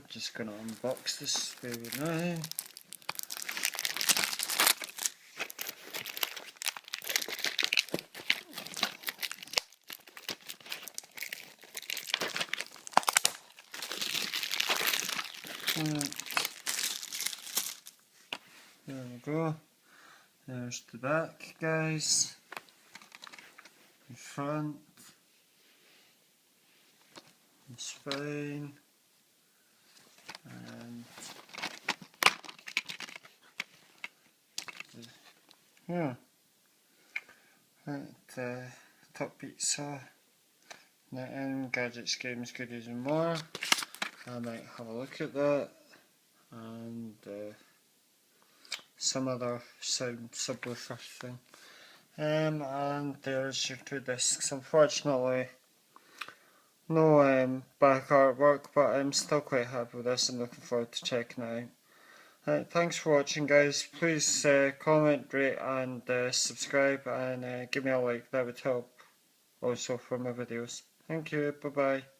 just going to unbox this baby now. There we go. There's the back, guys. The front. The spine. And yeah. Right, Top Beat Saw. Knitting, Gadgets, Games, Goodies and more. I might have a look at that. And some other sound subwoofer thing. And there's your 2 discs. Unfortunately, no back artwork, but I'm still quite happy with this and looking forward to checking it out. Thanks for watching, guys. Please comment, rate and subscribe, and give me a like. That would help also for my videos. Thank you, bye bye.